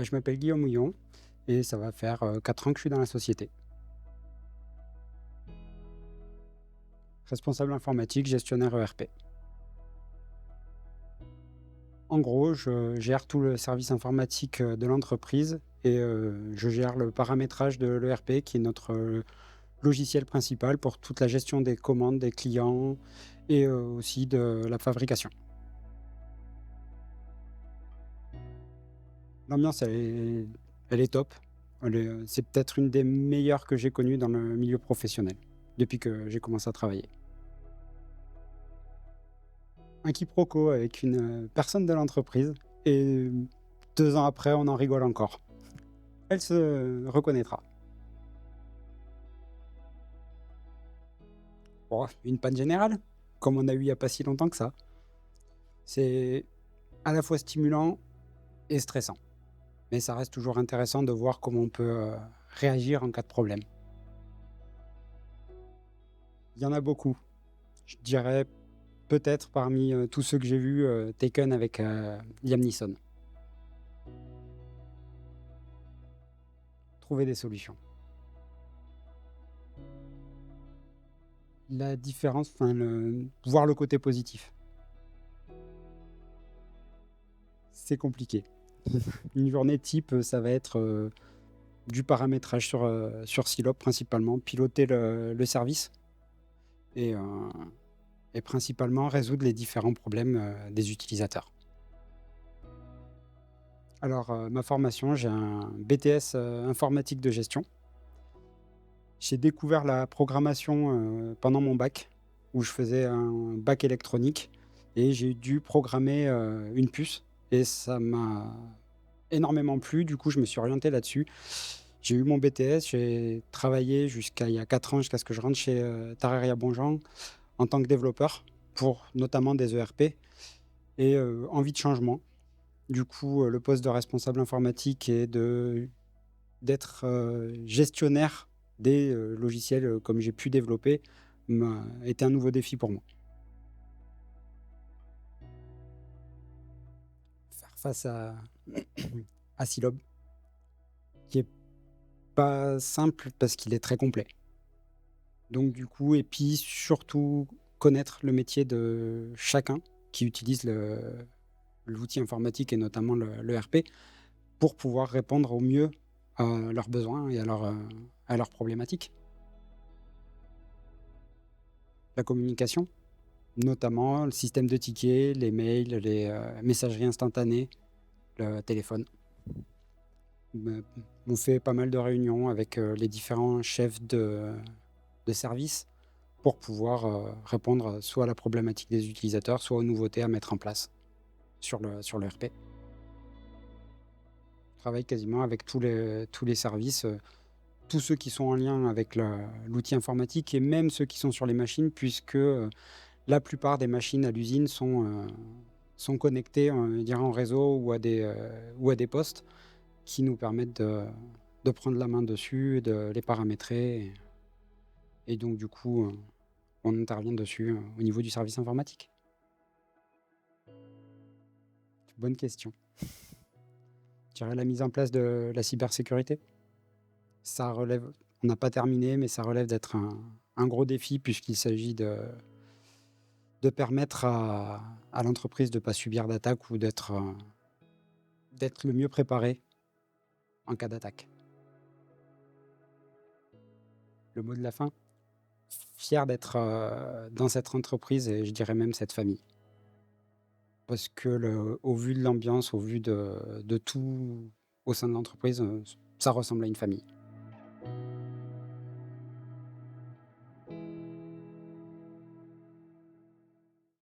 Je m'appelle Guillaume Houillon et ça va faire, 4 ans que je suis dans la société. Responsable informatique, gestionnaire ERP. En gros, je gère tout le service informatique, de l'entreprise et je gère le paramétrage de l'ERP qui est notre, logiciel principal pour toute la gestion des commandes des clients et aussi de la fabrication. L'ambiance elle est top. C'est peut-être une des meilleures que j'ai connues dans le milieu professionnel, depuis que j'ai commencé à travailler. Un quiproquo avec une, personne de l'entreprise et 2 ans après, on en rigole encore. Elle se reconnaîtra. Bon, une panne générale, comme on a eu il y a pas si longtemps que ça. C'est à la fois stimulant et stressant, mais ça reste toujours intéressant de voir comment on peut, réagir en cas de problème. Il y en a beaucoup. Je dirais peut-être parmi, tous ceux que j'ai vus, Taken avec, Liam Neeson. Trouver des solutions. La différence, enfin voir le côté positif. C'est compliqué. Une journée type, ça va être, du paramétrage sur Silop principalement, piloter le service et principalement résoudre les différents problèmes, des utilisateurs. Alors, ma formation, j'ai un BTS, informatique de gestion. J'ai découvert la programmation, pendant mon bac, où je faisais un bac électronique et j'ai dû programmer, une puce et ça m'a énormément plu. Du coup, je me suis orienté là-dessus. J'ai eu mon BTS, j'ai travaillé jusqu'à il y a 4 ans, jusqu'à ce que je rentre chez, Tararea Bonjean en tant que développeur pour notamment des ERP et envie de changement. Du coup, le poste de responsable informatique et d'être, gestionnaire des, logiciels, comme j'ai pu développer, m'a été un nouveau défi pour moi. Faire face à Silob, qui est pas simple parce qu'il est très complet. Donc du coup et puis surtout connaître le métier de chacun qui utilise l'outil informatique et notamment l'ERP pour pouvoir répondre au mieux à leurs besoins et à leurs problématiques. La communication, notamment le système de tickets, les mails, les, messageries instantanées, le téléphone. Me On fait pas mal de réunions avec, les différents chefs de service pour pouvoir, répondre soit à la problématique des utilisateurs, soit aux nouveautés à mettre en place sur le RP. Je travaille quasiment avec tous les services, tous ceux qui sont en lien avec l'outil informatique et même ceux qui sont sur les machines puisque, la plupart des machines à l'usine sont connectées, je dirais en réseau ou à des postes qui nous permettent de prendre la main dessus et de les paramétrer et donc du coup, on intervient dessus, au niveau du service informatique. Bonne question. Je dirais la mise en place de la cybersécurité. Ça relève On n'a pas terminé, mais ça relève d'être un gros défi puisqu'il s'agit de permettre à l'entreprise de ne pas subir d'attaque ou d'être le mieux préparé en cas d'attaque. Le mot de la fin? Fier d'être, dans cette entreprise et je dirais même cette famille. Parce que au vu de l'ambiance, au vu de tout au sein de l'entreprise, ça ressemble à une famille.